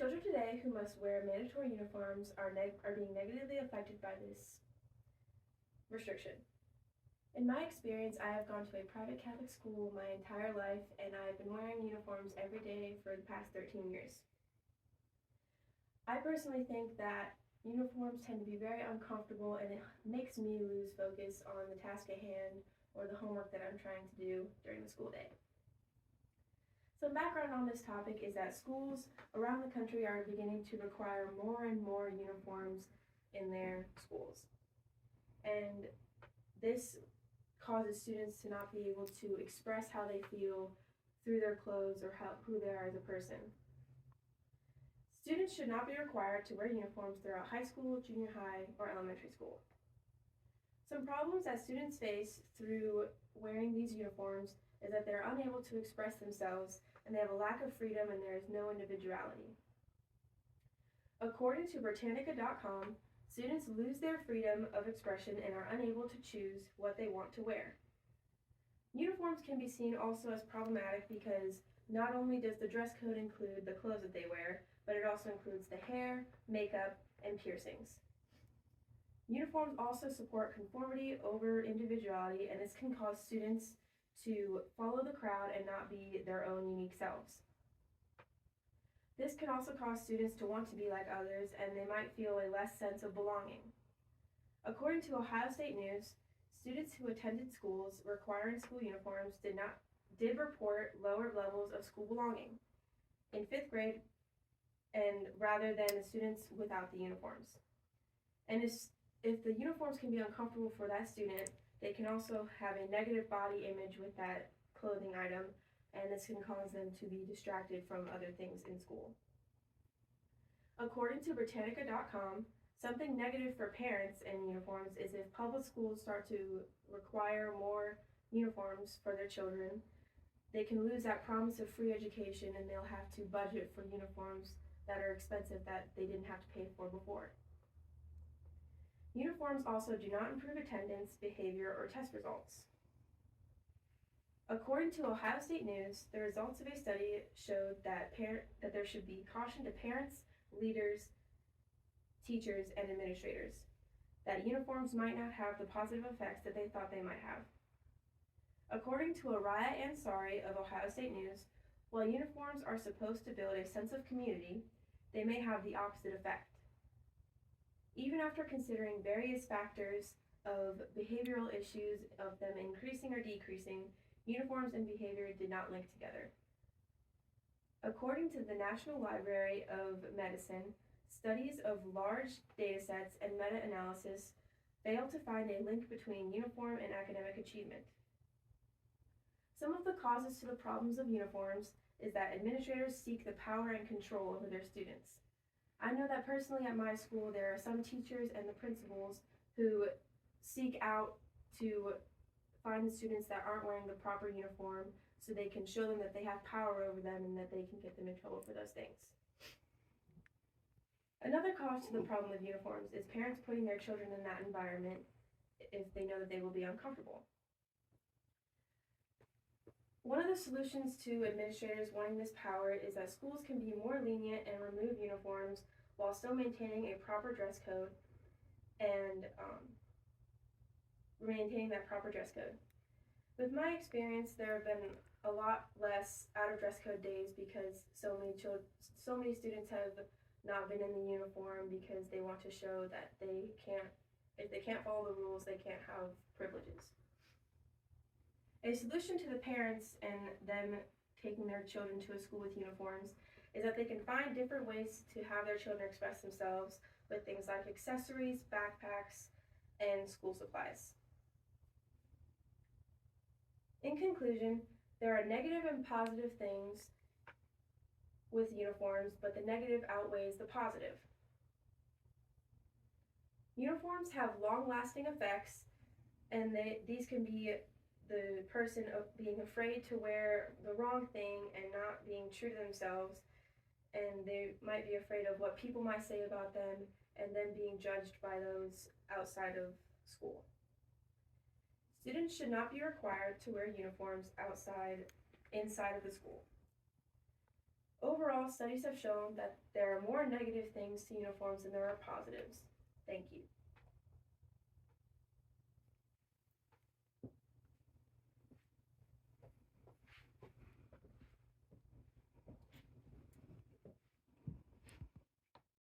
Children today who must wear mandatory uniforms are being negatively affected by this restriction. In my experience, I have gone to a private Catholic school my entire life, and I have been wearing uniforms every day for the past 13 years. I personally think that uniforms tend to be very uncomfortable, and it makes me lose focus on the task at hand or the homework that I'm trying to do during the school day. Some background on this topic is that schools around the country are beginning to require more and more uniforms in their schools. And this causes students to not be able to express how they feel through their clothes or who they are as a person. Students should not be required to wear uniforms throughout high school, junior high, or elementary school. Some problems that students face through wearing these uniforms is that they're unable to express themselves and they have a lack of freedom and there is no individuality. According to Britannica.com, students lose their freedom of expression and are unable to choose what they want to wear. Uniforms can be seen also as problematic because not only does the dress code include the clothes that they wear, but it also includes the hair, makeup, and piercings. Uniforms also support conformity over individuality, and this can cause students to follow the crowd and not be their own unique selves. This can also cause students to want to be like others, and they might feel a less sense of belonging. According to Ohio State News, students who attended schools requiring school uniforms did report lower levels of school belonging in 5th grade and rather than the students without the uniforms. And if the uniforms can be uncomfortable for that student, they can also have a negative body image with that clothing item, and this can cause them to be distracted from other things in school. According to Britannica.com, something negative for parents in uniforms is if public schools start to require more uniforms for their children, they can lose that promise of free education and they'll have to budget for uniforms that are expensive that they didn't have to pay for before. Uniforms also do not improve attendance, behavior, or test results. According to Ohio State News, the results of a study showed that there should be caution to parents, leaders, teachers, and administrators, that uniforms might not have the positive effects that they thought they might have. According to Araya Ansari of Ohio State News, while uniforms are supposed to build a sense of community, they may have the opposite effect. Even after considering various factors of behavioral issues of them increasing or decreasing, uniforms and behavior did not link together. According to the National Library of Medicine, studies of large datasets and meta-analysis failed to find a link between uniform and academic achievement. Some of the causes to the problems of uniforms is that administrators seek the power and control over their students. I know that personally at my school there are some teachers and the principals who seek out to find the students that aren't wearing the proper uniform so they can show them that they have power over them and that they can get them in trouble for those things. Another cause to the problem of uniforms is parents putting their children in that environment if they know that they will be uncomfortable. One of the solutions to administrators wanting this power is that schools can be more lenient and remove uniforms while still maintaining a proper dress code and maintaining that proper dress code. With my experience, there have been a lot less out of dress code days because so many students have not been in the uniform because they want to show that if they can't follow the rules, they can't have privileges. A solution to the parents and them taking their children to a school with uniforms is that they can find different ways to have their children express themselves with things like accessories, backpacks, and school supplies. In conclusion, there are negative and positive things with uniforms, but the negative outweighs the positive. Uniforms have long-lasting effects, and these can be the person being afraid to wear the wrong thing and not being true to themselves, and they might be afraid of what people might say about them and then being judged by those outside of school. Students should not be required to wear uniforms inside of the school. Overall, studies have shown that there are more negative things to uniforms than there are positives. Thank you.